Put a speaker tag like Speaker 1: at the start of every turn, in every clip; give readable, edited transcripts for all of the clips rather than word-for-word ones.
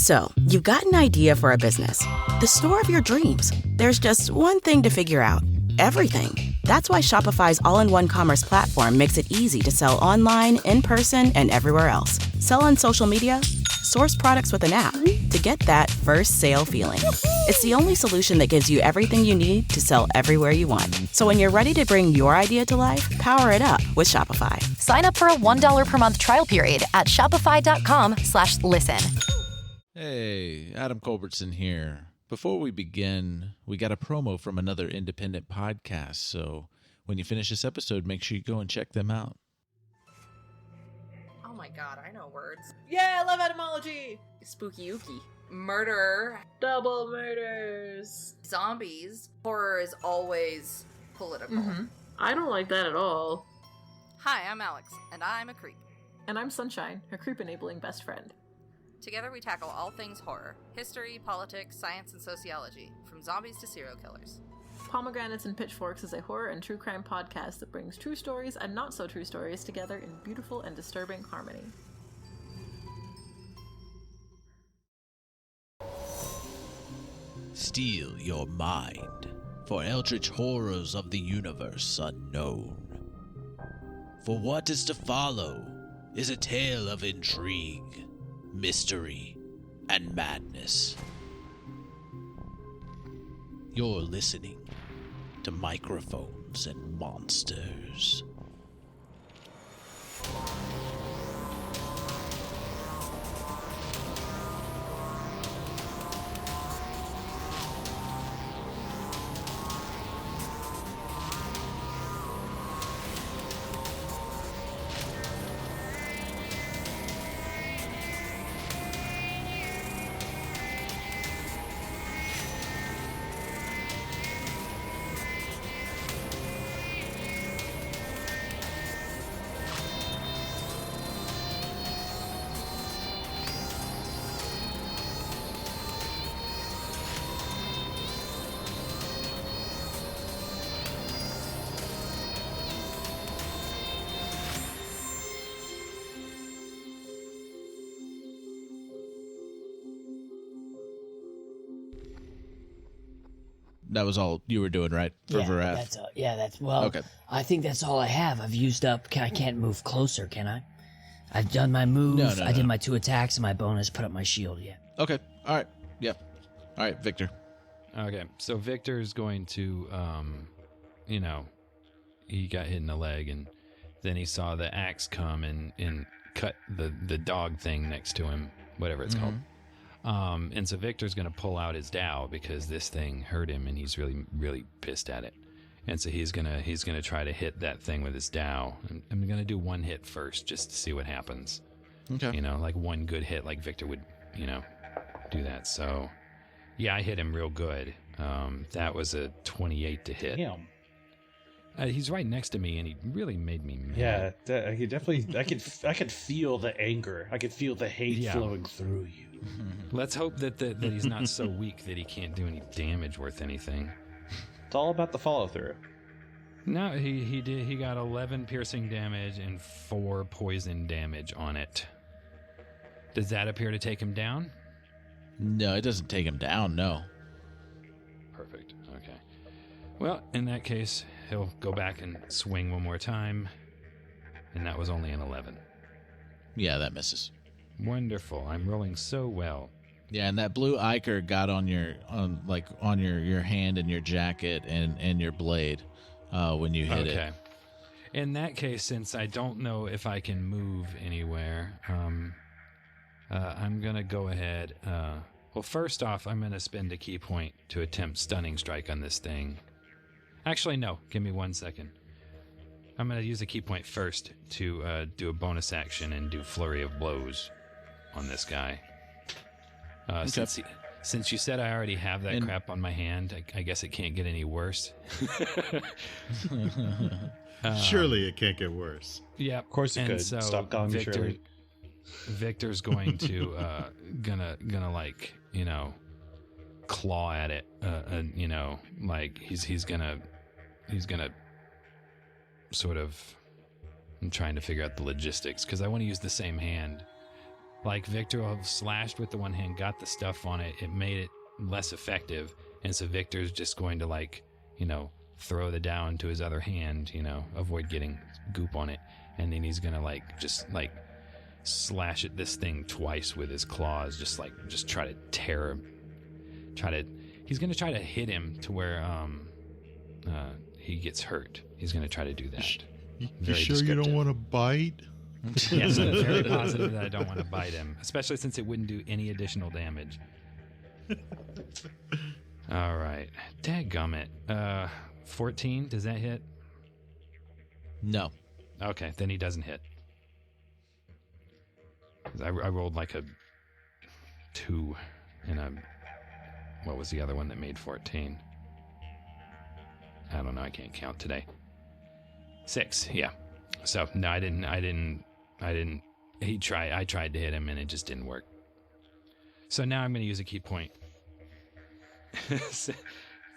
Speaker 1: So, you've got an idea for a business, the store of your dreams. There's just one thing to figure out: everything. That's why Shopify's all-in-one commerce platform makes it easy to sell online, in person, and everywhere else. Sell on social media, source products with an app to get that first sale feeling. It's the only solution that gives you everything you need to sell everywhere you want. So when you're ready to bring your idea to life, power it up with Shopify.
Speaker 2: Sign up for a $1 per month trial period at shopify.com/listen.
Speaker 3: Hey, Adam Culbertson here. Before we begin, we got a promo from another independent podcast, so when you finish this episode, make sure you go and check them out.
Speaker 4: Oh my god, I know words.
Speaker 5: Yeah, I love etymology!
Speaker 4: Spooky ooky. Murder.
Speaker 5: Double murders.
Speaker 4: Zombies. Horror is always political.
Speaker 5: Mm-hmm. I don't like that at all.
Speaker 4: Hi, I'm Alex, and I'm a creep.
Speaker 5: And I'm Sunshine, her creep-enabling best friend.
Speaker 4: Together we tackle all things horror. History, politics, science, and sociology. From zombies to serial killers.
Speaker 5: Pomegranates and Pitchforks is a horror and true crime podcast that brings true stories and not-so-true stories together in beautiful and disturbing harmony.
Speaker 3: Steel your mind for eldritch horrors of the universe unknown. For what is to follow is a tale of intrigue, mystery, and madness. You're listening to Microphones and Monsters. That was all you were doing, right? For Virath?
Speaker 6: Okay. I think that's all I have. I've used up. I can't move closer, can I? I've done my move.
Speaker 3: No.
Speaker 6: I did my 2 attacks and my bonus. Put up my shield yet.
Speaker 3: Okay. All right. Yeah. All right, Victor.
Speaker 7: Okay. So Victor's going to, he got hit in the leg, and then he saw the axe come and cut the dog thing next to him, whatever it's called. And so Victor's going to pull out his dowel because this thing hurt him, and he's really, really pissed at it. And so he's gonna try to hit that thing with his dowel. I'm going to do one hit first just to see what happens.
Speaker 3: Okay.
Speaker 7: Like one good hit, like Victor would, do that. So, yeah, I hit him real good. That was a 28 to hit.
Speaker 8: Damn.
Speaker 7: He's right next to me, and he really made me mad.
Speaker 8: Yeah, I could definitely. I could feel the anger. I could feel the hate flowing through you.
Speaker 7: Let's hope that he's not so weak that he can't do any damage worth anything.
Speaker 8: It's all about the follow through.
Speaker 7: No, he did. He got 11 piercing damage and 4 poison damage on it. Does that appear to take him down?
Speaker 3: No, it doesn't take him down. No.
Speaker 7: Perfect. Okay. Well, in that case, he'll go back and swing one more time, and that was only an 11.
Speaker 3: Yeah, that misses.
Speaker 7: Wonderful. I'm rolling so well.
Speaker 3: Yeah, and that blue ichor got on your hand and your jacket and your blade when you hit it.
Speaker 7: Okay. In that case, since I don't know if I can move anywhere, I'm gonna go ahead. Well, first off, I'm gonna spend a key point to attempt stunning strike on this thing. Actually, no. Give me 1 second. I'm gonna use a key point first to do a bonus action and do flurry of blows on this guy.
Speaker 3: Okay.
Speaker 7: Since you said I already have that crap on my hand, I guess it can't get any worse.
Speaker 9: Surely it can't get worse.
Speaker 7: Yeah,
Speaker 8: Of course it could.
Speaker 7: So
Speaker 8: Stop calling me Shirley.
Speaker 7: Victor's going to gonna like claw at it. Like he's gonna sort of. I'm trying to figure out the logistics because I want to use the same hand. Like Victor will have slashed with the one hand, got the stuff on it. It made it less effective. And so Victor's just going to throw the Dow into his other hand, avoid getting goop on it. And then he's going to just slash at this thing twice with his claws, just try to tear him. He's going to try to hit him to where he gets hurt. He's going to try to do that.
Speaker 9: You sure you don't want to bite?
Speaker 7: Yes, I'm very positive that I don't want to bite him, especially since it wouldn't do any additional damage. All right. Dadgummit. 14, does that hit?
Speaker 3: No.
Speaker 7: Okay, then he doesn't hit. I rolled like a 2 and a... What was the other one that made 14? I don't know. I can't count today. 6, yeah. So, no, I didn't. I tried to hit him and it just didn't work. So now I'm going to use a key point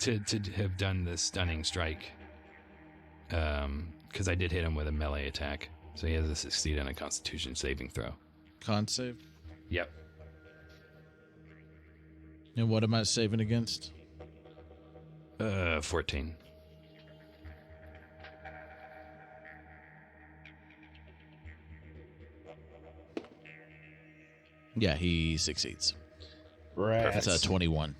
Speaker 7: to have done the stunning strike. Because I did hit him with a melee attack. So he has to succeed on a Constitution saving throw.
Speaker 3: Con save?
Speaker 7: Yep.
Speaker 3: And what am I saving against?
Speaker 7: 14.
Speaker 3: Yeah, he succeeds.
Speaker 8: Right.
Speaker 3: That's 21.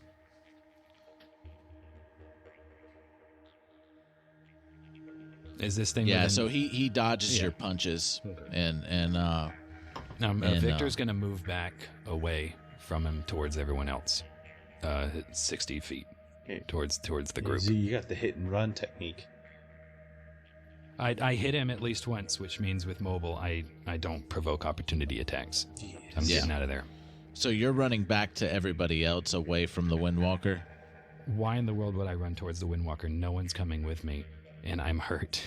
Speaker 7: Is this thing?
Speaker 3: Yeah, so he dodges your punches, and
Speaker 7: now Victor's going to move back away from him towards everyone else, 60 feet towards the group.
Speaker 8: You got the hit and run technique.
Speaker 7: I hit him at least once, which means with mobile, I don't provoke opportunity attacks. Yes. I'm getting out of there.
Speaker 3: So you're running back to everybody else away from the Windwalker?
Speaker 7: Why in the world would I run towards the Windwalker? No one's coming with me, and I'm hurt.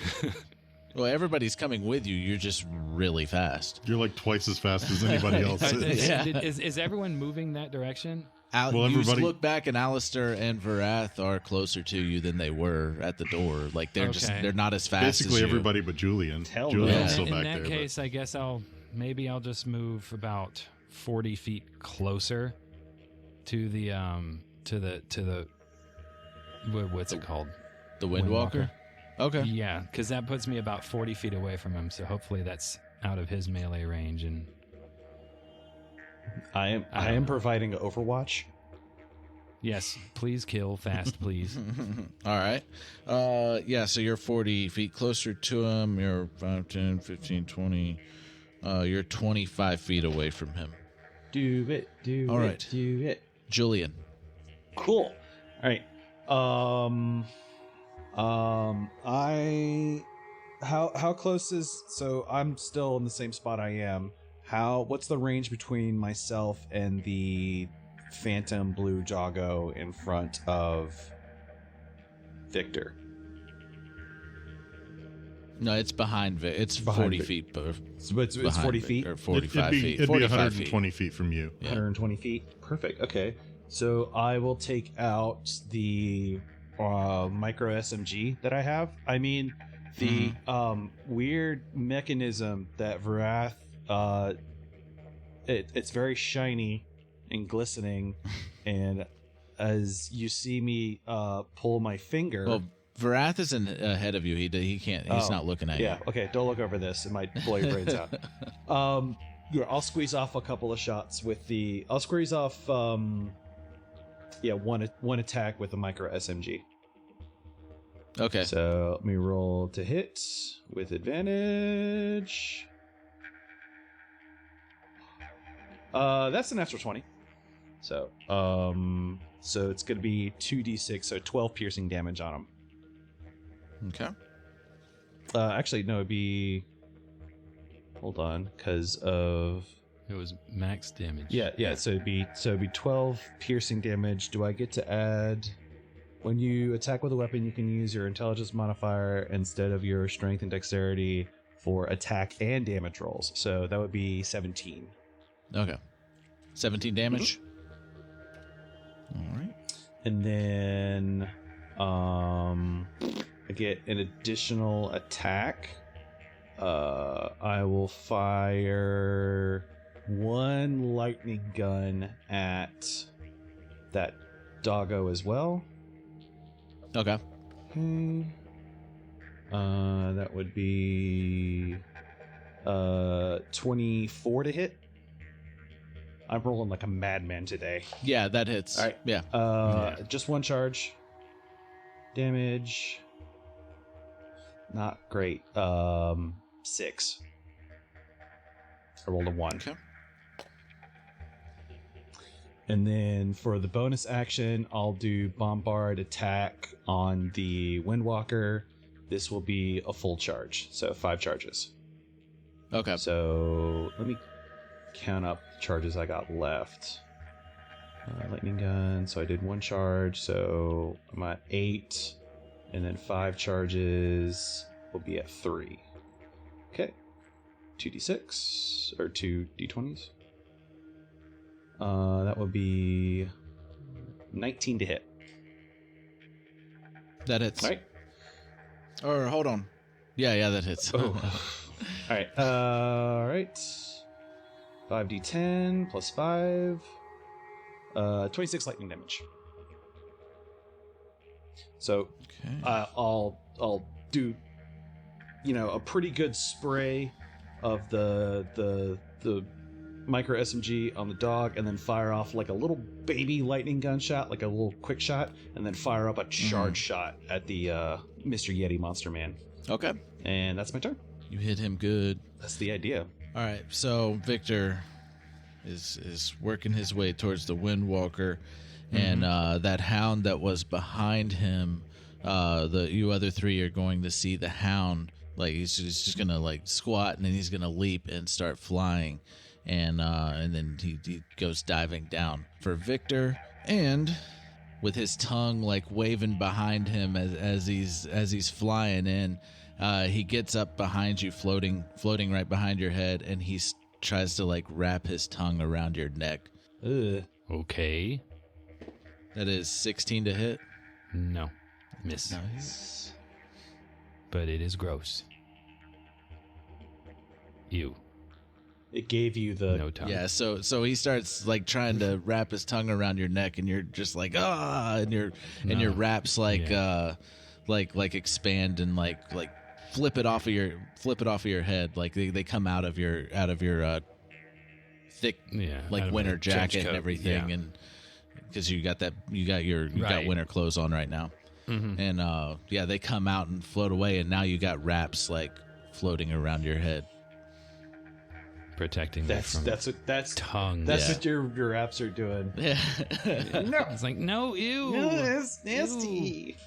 Speaker 3: Well, everybody's coming with you. You're just really fast.
Speaker 9: You're like twice as fast as anybody else is.
Speaker 7: Is everyone moving that direction?
Speaker 3: You look back, and Aleister and Virath are closer to you than they were at the door. Like they're they're not as fast.
Speaker 9: Basically,
Speaker 3: as you.
Speaker 9: everybody but Julian.
Speaker 7: Julian's
Speaker 9: still back there.
Speaker 7: In that case, I guess I'll just move about 40 feet closer to the what's it called?
Speaker 3: The Windwalker. Okay.
Speaker 7: Yeah, because that puts me about 40 feet away from him. So hopefully that's out of his melee range and.
Speaker 8: I am providing Overwatch.
Speaker 7: Yes, please kill fast, please.
Speaker 3: All right. Yeah, so you're 40 feet closer to him. You're 5, 10, 15, 20. You're 25 feet away from him.
Speaker 8: Do it.
Speaker 3: All right.
Speaker 8: Do it.
Speaker 3: Julian.
Speaker 8: Cool. All right. How close is... So I'm still in the same spot I am. What's the range between myself and the phantom blue Joggo in front of Victor?
Speaker 3: No, it's behind. It's 40 feet.
Speaker 8: So it's 40 feet?
Speaker 3: Or 45 feet.
Speaker 9: It'd be 120 feet from you.
Speaker 8: Yeah. 120 feet? Perfect. Okay. So I will take out the micro SMG that I have. I mean, the weird mechanism that Virath... it's very shiny and glistening, and as you see me pull my finger...
Speaker 3: Well, Virath is ahead of you. He can't. He's not looking at you.
Speaker 8: Yeah. Okay. Don't look over this. It might blow your brains out. I'll squeeze off a couple of shots with the. I'll squeeze off. One attack with a micro SMG.
Speaker 3: Okay.
Speaker 8: So let me roll to hit with advantage. That's an extra 20. So it's going to be 2d6, so 12 piercing damage on him.
Speaker 3: Okay.
Speaker 8: Actually, no, it'd be... Hold on, because of...
Speaker 7: It was max damage.
Speaker 8: Yeah, so it'd be 12 piercing damage. Do I get to add... When you attack with a weapon, you can use your intelligence modifier instead of your strength and dexterity for attack and damage rolls. So that would be 17.
Speaker 3: Okay. 17 damage. All right.
Speaker 8: And then I get an additional attack. I will fire one lightning gun at that doggo as well.
Speaker 3: Okay.
Speaker 8: Okay. That would be 24 to hit. I'm rolling like a madman today.
Speaker 3: Yeah, that hits.
Speaker 8: All right.
Speaker 3: Yeah.
Speaker 8: Just one charge. Damage. Not great. 6. I rolled a 1.
Speaker 3: Okay.
Speaker 8: And then for the bonus action, I'll do Bombard attack on the Windwalker. This will be a full charge, so 5 charges.
Speaker 3: Okay.
Speaker 8: So let me count up the charges I got left. Lightning gun, so I did 1 charge, so I'm at 8. And then 5 will be at 3. Okay. 2d6, or 2 d20s. That would be 19 to hit.
Speaker 3: That hits.
Speaker 8: All right.
Speaker 3: Or hold on. Yeah, that hits.
Speaker 8: Oh. All right. 5d10 plus 5. 26 lightning damage. So
Speaker 3: Okay.
Speaker 8: I'll do, a pretty good spray of the micro SMG on the dog, and then fire off like a little baby lightning gun shot, like a little quick shot, and then fire up a charge shot at the Mr. Yeti Monster Man.
Speaker 3: Okay.
Speaker 8: And that's my turn.
Speaker 3: You hit him good.
Speaker 8: That's the idea.
Speaker 3: All right. So Victor is working his way towards the Windwalker, and that hound that was behind him, you other 3 are going to see the hound. Like he's just gonna like squat, and then he's gonna leap and start flying. And then he goes diving down for Victor, and with his tongue like waving behind him as he's flying in, he gets up behind you, floating right behind your head, and he tries to like wrap his tongue around your neck.
Speaker 8: Ugh.
Speaker 7: Okay.
Speaker 3: That is 16 to hit.
Speaker 7: No. Miss.
Speaker 3: Nice.
Speaker 7: But it is gross. Ew.
Speaker 8: It gave you the
Speaker 7: No tongue.
Speaker 3: Yeah, so he starts like trying to wrap his tongue around your neck, and you're just like and your wraps like expand and like flip it off of your head, like they come out of your thick like winter jacket and everything, and because you got winter clothes on right now, and they come out and float away, and now you got wraps like floating around your head.
Speaker 7: Protecting
Speaker 8: that's
Speaker 7: tongue.
Speaker 8: That's what your wraps are doing.
Speaker 3: Yeah.
Speaker 7: No, it's like no, ew.
Speaker 8: No, that's nasty.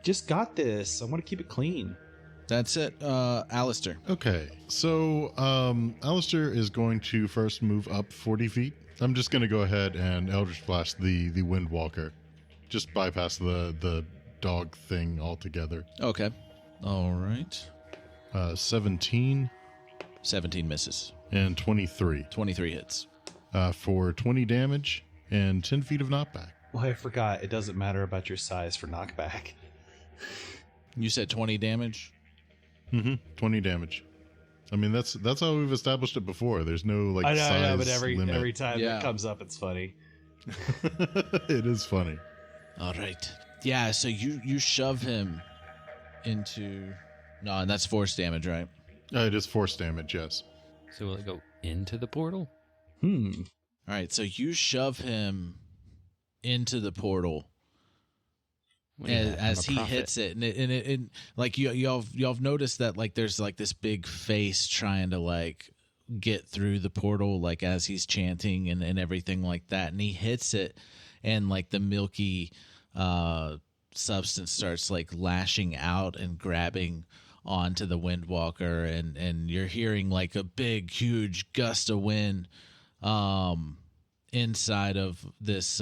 Speaker 8: Just got this. I want to keep it clean.
Speaker 3: That's it, Aleister.
Speaker 9: Okay, so Aleister is going to first move up 40 feet. I'm just going to go ahead and Eldritch Blast the Windwalker. Just bypass the dog thing altogether.
Speaker 3: Okay. All right.
Speaker 9: 17.
Speaker 3: 17 misses.
Speaker 9: And 23.
Speaker 3: 23 hits.
Speaker 9: For 20 damage and 10 feet of knockback.
Speaker 8: Well, I forgot. It doesn't matter about your size for knockback.
Speaker 3: You said 20 damage?
Speaker 9: 20 damage. I mean, that's how we've established it before. There's no size
Speaker 8: I know, but every time
Speaker 3: it
Speaker 8: comes up, it's funny.
Speaker 9: It is funny.
Speaker 3: All right. Yeah, so you shove him into... No, and that's force damage, right?
Speaker 9: It is force damage, yes.
Speaker 7: So will it go into the portal?
Speaker 3: All right, so you shove him into the portal as he hits it, and it like y'all have noticed that like there's like this big face trying to like get through the portal, like as he's chanting and everything like that, and he hits it, and like the milky substance starts like lashing out and grabbing onto the Windwalker, and you're hearing like a big huge gust of wind inside of this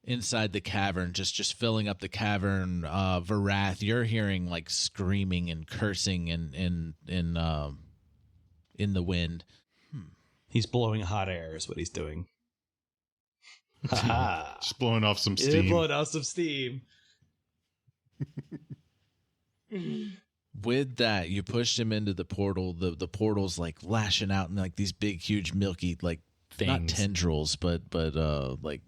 Speaker 3: inside the cavern, just filling up the cavern. Virath, you're hearing like screaming and cursing in the wind.
Speaker 8: He's blowing hot air is what he's doing.
Speaker 9: Just blowing off some steam.
Speaker 8: Blowing off some steam.
Speaker 3: With that, you pushed him into the portal. The portal's like lashing out in like these big, huge, milky, like
Speaker 7: Things.
Speaker 3: not tendrils, but like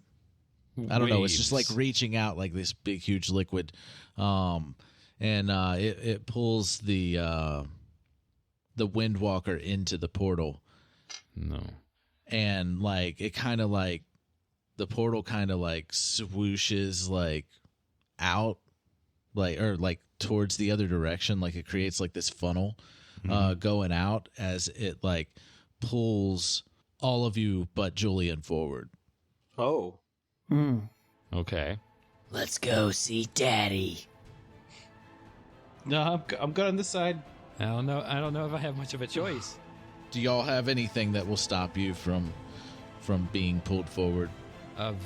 Speaker 3: I don't know. It's just like reaching out like this big, huge liquid, and it pulls the Windwalker into the portal.
Speaker 7: No.
Speaker 3: And like it kind of like the portal kind of like swooshes like out, like or like towards the other direction, like it creates like this funnel going out as it like pulls all of you but Julian forward.
Speaker 10: Oh.
Speaker 7: Okay.
Speaker 6: Let's go see Daddy.
Speaker 10: No, I'm good on this side.
Speaker 7: I don't know if I have much of a choice.
Speaker 3: Do y'all have anything that will stop you from being pulled forward?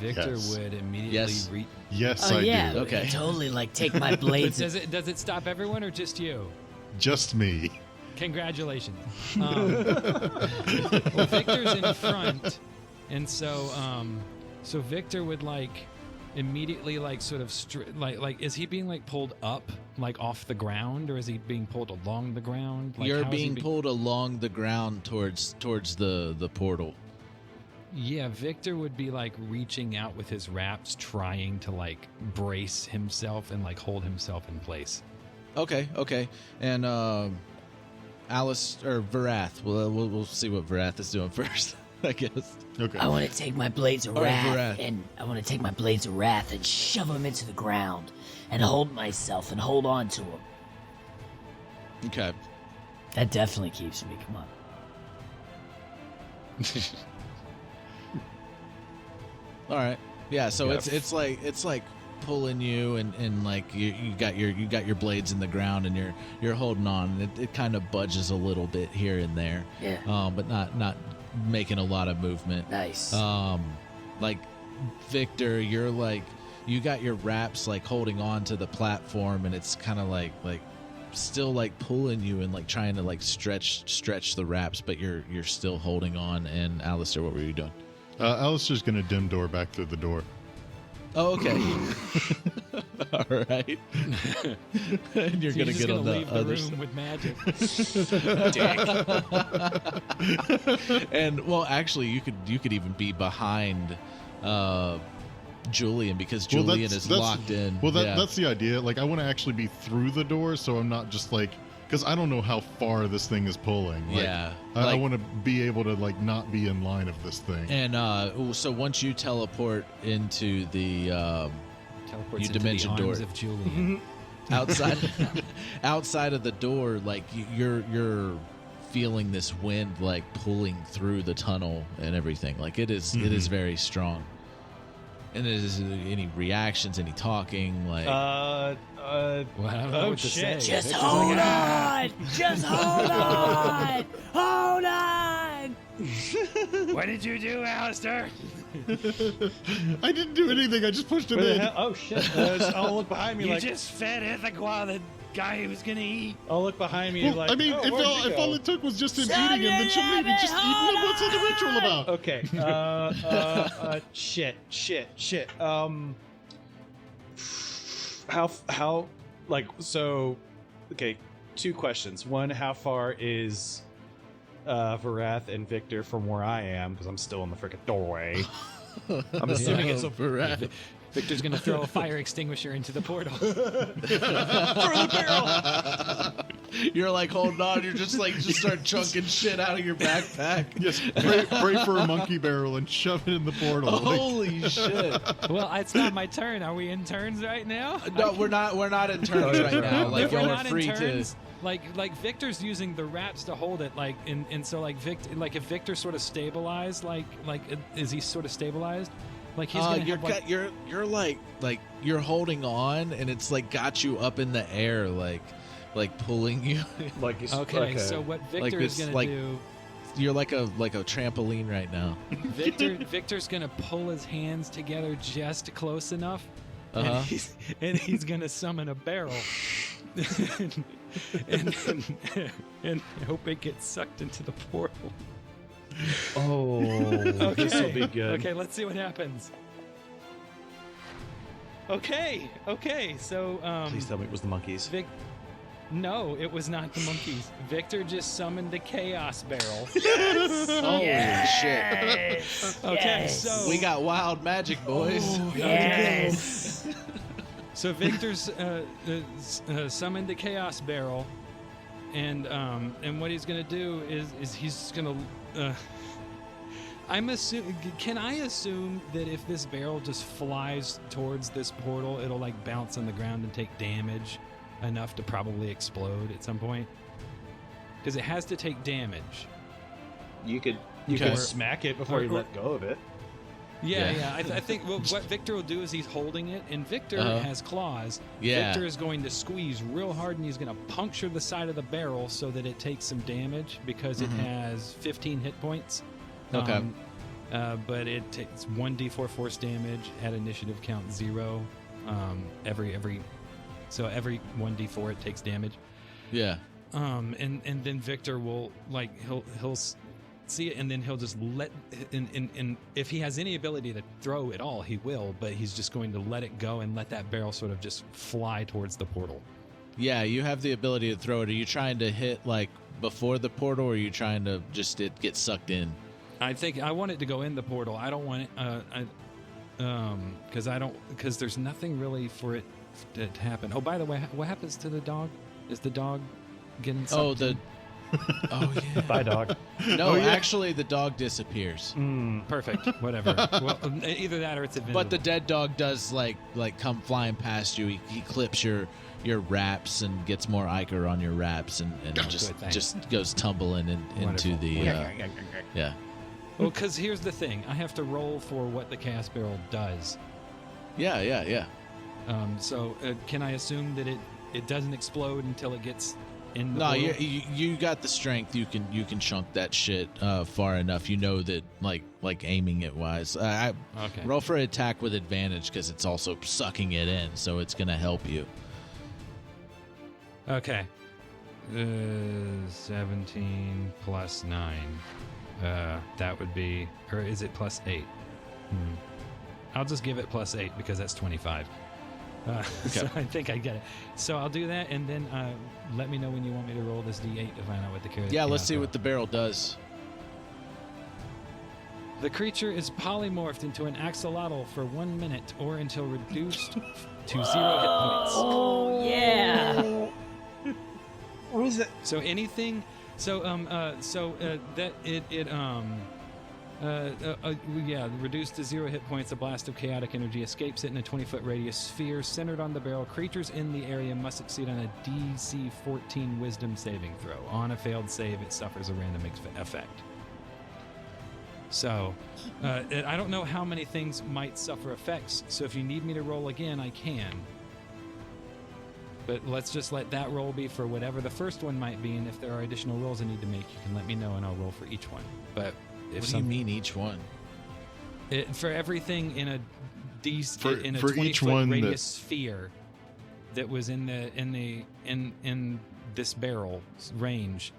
Speaker 7: Victor
Speaker 9: Yes.
Speaker 7: would immediately
Speaker 3: Yes.
Speaker 9: Yes,
Speaker 6: Oh
Speaker 9: I
Speaker 6: yeah,
Speaker 9: do.
Speaker 3: Okay.
Speaker 6: totally. Like take my
Speaker 7: But
Speaker 6: blades.
Speaker 7: does it stop everyone or just you?
Speaker 9: Just me.
Speaker 7: Congratulations. Well, Victor's in front, and so Victor would like immediately like sort of like is he being like pulled up like off the ground, or is he being pulled along the ground? Like,
Speaker 3: You're
Speaker 7: how is he
Speaker 3: being pulled along the ground towards the portal.
Speaker 7: Yeah, Victor would be like reaching out with his wraps, trying to like brace himself and like hold himself in place.
Speaker 3: Okay. And Alice or Virath. We'll see what Virath is doing first, I guess.
Speaker 9: Okay.
Speaker 6: I want to take my blades of
Speaker 3: All right,
Speaker 6: wrath,
Speaker 3: Virath.
Speaker 6: and I want to take my blades of wrath and shove them into the ground, and hold myself and hold on to them.
Speaker 3: Okay.
Speaker 6: That definitely keeps me. Come on.
Speaker 3: All right. Yeah. So
Speaker 7: Yeah.
Speaker 3: it's like pulling you and like you got your blades in the ground and you're holding on. It kind of budges a little bit here and there.
Speaker 6: Yeah.
Speaker 3: But not making a lot of movement.
Speaker 6: Nice.
Speaker 3: Like Victor, you're like you got your wraps like holding on to the platform, and it's kind of like still like pulling you and like trying to like stretch the wraps, but you're still holding on. And Aleister, what were you doing?
Speaker 9: Aleister's going to dim door back through the door.
Speaker 3: Oh, okay. All right. And you're
Speaker 7: So
Speaker 3: gonna
Speaker 7: just
Speaker 3: get on the
Speaker 7: leave
Speaker 3: other
Speaker 7: room with magic.
Speaker 3: And well, actually, you could even be behind Julian, because Julian is locked in.
Speaker 9: Well,
Speaker 3: Yeah.
Speaker 9: that's the idea. Like, I want to actually be through the door, so I'm not just like, because I don't know how far this thing is pulling. Like,
Speaker 3: Yeah.
Speaker 9: I
Speaker 3: Like-
Speaker 9: want to be able to like not be in line of this thing.
Speaker 3: And so once you teleport into the
Speaker 7: Teleports
Speaker 3: You
Speaker 7: into
Speaker 3: dimension
Speaker 7: the arms
Speaker 3: door.
Speaker 7: of Julian.
Speaker 3: outside of the door, like you're feeling this wind like pulling through the tunnel and everything. Like it is very strong. And is any reactions, any talking, like
Speaker 7: Well, I don't know what to
Speaker 10: shit.
Speaker 7: say.
Speaker 6: Just
Speaker 7: Victor's
Speaker 6: hold
Speaker 7: like,
Speaker 6: on! Just hold on! Hold on!
Speaker 7: What did you do, Aleister?
Speaker 9: I didn't do anything. I just pushed him
Speaker 10: Where the
Speaker 9: in.
Speaker 10: hell? Oh shit! I'll look behind me
Speaker 7: You
Speaker 10: like.
Speaker 7: just fed Ithaqua, the guy who was gonna eat.
Speaker 10: I'll look behind me
Speaker 9: Well,
Speaker 10: like.
Speaker 9: I mean,
Speaker 10: oh,
Speaker 9: if
Speaker 10: where'd
Speaker 9: all
Speaker 10: you
Speaker 9: if
Speaker 10: go?
Speaker 9: all it took was just him
Speaker 6: Son
Speaker 9: eating him, then shouldn't he be
Speaker 6: of a
Speaker 9: just eating him? What's the ritual about?
Speaker 10: Okay. Shit. How, like, so, okay, two questions. One, how far is Virath and Victor from where I am? Because I'm still in the freaking doorway. I'm assuming it's a
Speaker 3: Virath.
Speaker 7: Victor's gonna throw a fire extinguisher into the portal.
Speaker 10: throw the barrel.
Speaker 3: You're like holding on. You're just start chunking shit out of your backpack.
Speaker 9: Yes, pray for a monkey barrel and shove it in the portal. Like,
Speaker 3: Holy shit!
Speaker 7: Well, it's not my turn. Are we in turns right now?
Speaker 3: No, we're not. We're not in turns right now. Like
Speaker 7: If we're
Speaker 3: y'all are
Speaker 7: not
Speaker 3: free
Speaker 7: in
Speaker 3: to.
Speaker 7: turns, like Victor's using the wraps to hold it, like and so like if Victor sort of stabilized, like is he sort of stabilized? Like he's gonna
Speaker 3: You're
Speaker 7: have like,
Speaker 3: you're like you're holding on, and it's like got you up in the air, like pulling you.
Speaker 10: Like,
Speaker 7: okay. So what Victor is
Speaker 3: it's
Speaker 7: gonna
Speaker 3: like-
Speaker 7: do?
Speaker 3: You're like a trampoline right now.
Speaker 7: Victor's gonna pull his hands together just close enough,
Speaker 3: Uh-huh.
Speaker 7: and he's gonna summon a barrel, and hope it gets sucked into the portal.
Speaker 10: oh, this will be good.
Speaker 7: Okay, let's see what happens. Okay. So
Speaker 10: Please tell me it was the monkeys.
Speaker 7: No, it was not the monkeys. Victor just summoned the chaos barrel.
Speaker 3: Holy shit.
Speaker 7: Okay, so
Speaker 3: We got wild magic, boys.
Speaker 6: Yes.
Speaker 7: So Victor's summoned the chaos barrel, and what he's gonna do is he's gonna. Can I assume that if this barrel just flies towards this portal, it'll like bounce on the ground and take damage enough to probably explode at some point? Because it has to take damage.
Speaker 10: You could smack it before you let go of it.
Speaker 7: Yeah. I think what Victor will do is he's holding it, and Victor has claws.
Speaker 3: Yeah.
Speaker 7: Victor is going to squeeze real hard, and he's going to puncture the side of the barrel so that it takes some damage because it has 15 hit points.
Speaker 3: Okay.
Speaker 7: But it takes 1d4 force damage at initiative count 0. So every 1d4 it takes damage.
Speaker 3: Yeah.
Speaker 7: And then Victor will he'll see it, and then he'll just let and if he has any ability to throw at all, he will, but he's just going to let it go and let that barrel sort of just fly towards the portal.
Speaker 3: Yeah, you have the ability to throw it. Are you trying to hit like before the portal, or are you trying to just it get sucked in?
Speaker 7: I think I want it to go in the portal. I don't want it because there's nothing really for it to happen. Oh, by the way, what happens to the dog? Is the dog getting sucked in?
Speaker 3: Oh yeah.
Speaker 10: Bye, dog.
Speaker 3: No, actually, the dog disappears.
Speaker 7: Perfect. Whatever. Well, either that or it's invisible.
Speaker 3: But the dead dog does like come flying past you. He clips your wraps and gets more ichor on your wraps and just goes tumbling into the yeah.
Speaker 7: Well, because here's the thing, I have to roll for what the chaos barrel does.
Speaker 3: Yeah.
Speaker 7: So can I assume that it doesn't explode until it gets in the
Speaker 3: No,
Speaker 7: portal?
Speaker 3: you got the strength. You can chunk that shit far enough. You know that like aiming it wise.
Speaker 7: Okay.
Speaker 3: Roll for attack with advantage because it's also sucking it in, so it's gonna help you.
Speaker 7: Okay. 17 plus 9. That would be, or is it plus 8? I'll just give it plus 8 because that's 25. So I think I get it. So I'll do that, and then let me know when you want me to roll this d8 to find out what the character.
Speaker 3: Yeah, let's see what the barrel does.
Speaker 7: The creature is polymorphed into an axolotl for 1 minute, or until reduced to 0 hit points.
Speaker 6: Oh yeah.
Speaker 10: What is it?
Speaker 7: So anything. Reduced to 0 hit points. A blast of chaotic energy escapes it in a 20-foot radius sphere centered on the barrel. Creatures in the area must succeed on a DC 14 Wisdom saving throw. On a failed save, it suffers a random effect. So, I don't know how many things might suffer effects. So if you need me to roll again, I can. But let's just let that roll be for whatever the first one might be, and if there are additional rolls I need to make, you can let me know, and I'll roll for each one. But if
Speaker 3: What do you mean each one?
Speaker 7: For everything in a in a
Speaker 9: for
Speaker 7: 20
Speaker 9: each
Speaker 7: foot
Speaker 9: one
Speaker 7: radius sphere that was in this barrel range,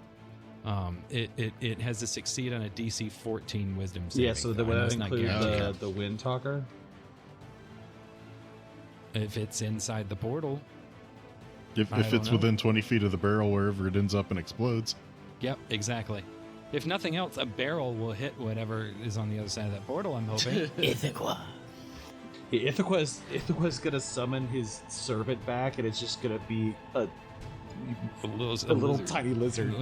Speaker 7: it has to succeed on a DC 14 Wisdom saving.
Speaker 10: Yeah, so
Speaker 7: throw.
Speaker 10: would
Speaker 7: I know
Speaker 10: that
Speaker 7: it's not
Speaker 10: include
Speaker 7: guaranteed.
Speaker 10: the Wind Talker?
Speaker 7: If it's inside the portal.
Speaker 9: If
Speaker 7: I don't
Speaker 9: it's
Speaker 7: know.
Speaker 9: within 20 feet of the barrel, wherever it ends up and explodes.
Speaker 7: Yep, exactly. If nothing else, a barrel will hit whatever is on the other side of that portal, I'm hoping.
Speaker 6: Ithaca.
Speaker 10: Yeah, Ithaqua's gonna summon his servant back, and it's just gonna be a little
Speaker 7: lizard.
Speaker 10: tiny lizard.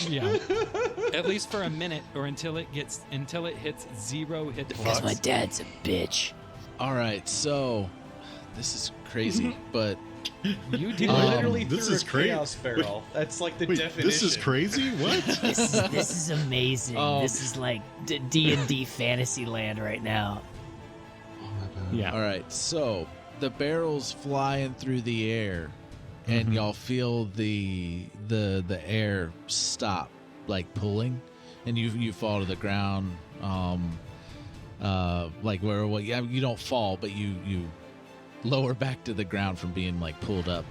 Speaker 7: Yeah. At least for a minute, or until it hits 0 hit
Speaker 6: Because
Speaker 7: points.
Speaker 6: my dad's a bitch.
Speaker 3: All right, so this is crazy, but
Speaker 7: You did
Speaker 10: Literally
Speaker 9: this
Speaker 10: through
Speaker 9: is
Speaker 10: a
Speaker 9: crazy.
Speaker 10: chaos barrel. That's like the
Speaker 9: Wait,
Speaker 10: definition.
Speaker 9: this is crazy? What?
Speaker 6: This is amazing. This is like D&D fantasy land right now.
Speaker 7: Yeah.
Speaker 3: all right. So the barrel's flying through the air, and y'all feel the air stop, like pulling, and you fall to the ground. Like you don't fall, but you lower back to the ground from being like pulled up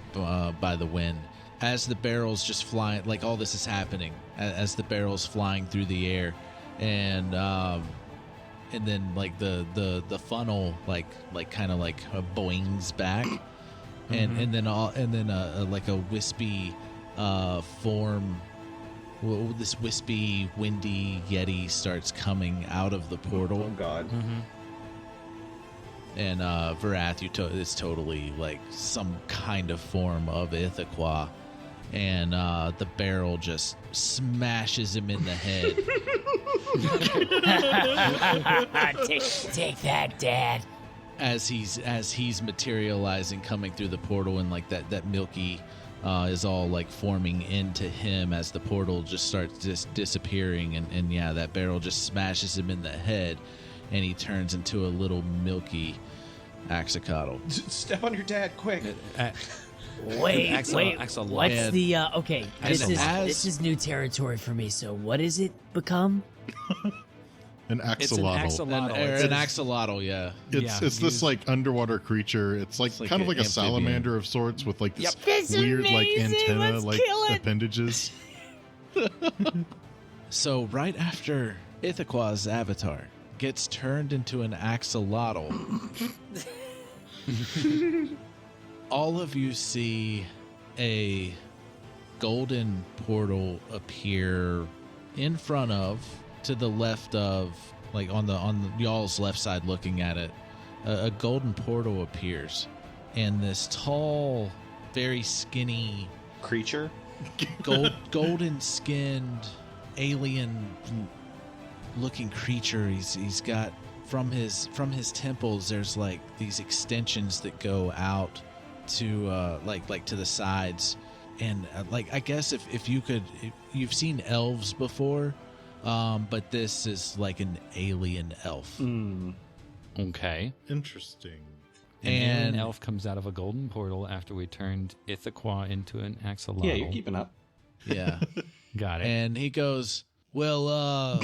Speaker 3: by the wind. As the barrel's just flying, like all this is happening as the barrel's flying through the air, and then like the funnel like kind of like boings back, and then like a wispy form. Well, this wispy, windy Yeti starts coming out of the portal.
Speaker 10: Oh God!
Speaker 3: And Virath, it's totally like some kind of form of Ithaquah, and the barrel just smashes him in the head.
Speaker 6: Take that, Dad.
Speaker 3: As he's materializing, coming through the portal, and like that milky is all like forming into him as the portal just starts disappearing, and yeah, that barrel just smashes him in the head, and he turns into a little milky axolotl.
Speaker 10: Step on your dad, quick!
Speaker 6: Wait, what's the okay? This is new territory for me. So what does it become?
Speaker 9: An axolotl.
Speaker 3: An axolotl, yeah.
Speaker 9: It's this like underwater creature. It's like kind of like a salamander of sorts with like this weird like antenna like appendages.
Speaker 3: So right after Ithaquah's avatar gets turned into an axolotl, all of you see a golden portal appear in front of, to the left of, like on y'all's left side looking at it, a golden portal appears, and this tall, very skinny
Speaker 10: creature,
Speaker 3: golden skinned, alien looking creature. He's got from his temples, there's like these extensions that go out to like to the sides, and like I guess if you've seen elves before. But this is like an alien elf.
Speaker 7: Okay.
Speaker 9: Interesting.
Speaker 7: And an elf comes out of a golden portal after we turned Ithaquah into an axolotl.
Speaker 10: Yeah, you're keeping up.
Speaker 3: Yeah.
Speaker 7: Got it.
Speaker 3: And he goes, well, I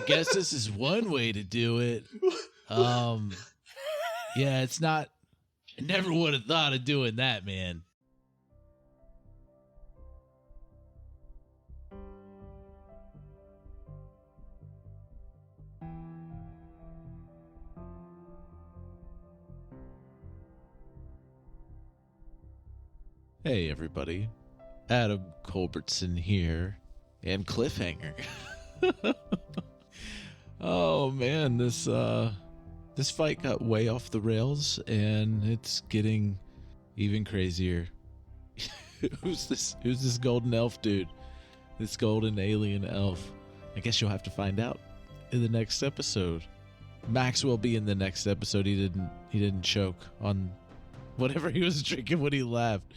Speaker 3: guess this is one way to do it. Yeah, it's not, I never would have thought of doing that, man. Hey everybody, Adam Culbertson here, and Cliffhanger. Oh man, this fight got way off the rails, and it's getting even crazier. Who's this golden elf dude? This golden alien elf? I guess you'll have to find out in the next episode. Max will be in the next episode. He didn't choke on whatever he was drinking when he laughed.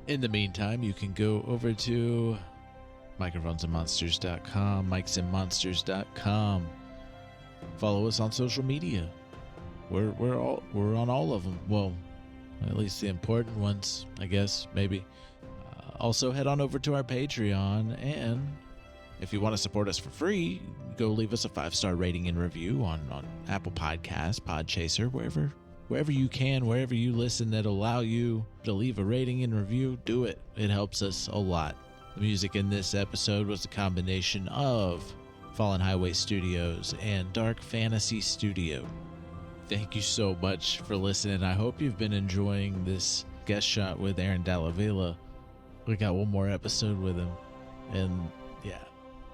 Speaker 3: In the meantime, you can go over to microphonesandmonsters.com, mikesandmonsters.com. Follow us on social media. We're on all of them. Well, at least the important ones, I guess, maybe. Also, head on over to our Patreon, and if you want to support us for free, go leave us a 5-star rating and review on Apple Podcasts, Podchaser, wherever you can, wherever you listen that allow you to leave a rating and review. Do it. It helps us a lot. The music in this episode was a combination of Fallen Highway Studios and Dark Fantasy Studio. Thank you so much for listening. I hope you've been enjoying this guest shot with Aaron Dallavilla. We got one more episode with him, and yeah,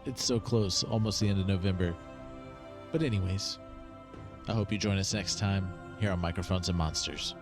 Speaker 3: it's so close, almost the end of November. But anyways, I hope you join us next time here on Microphones and Monsters.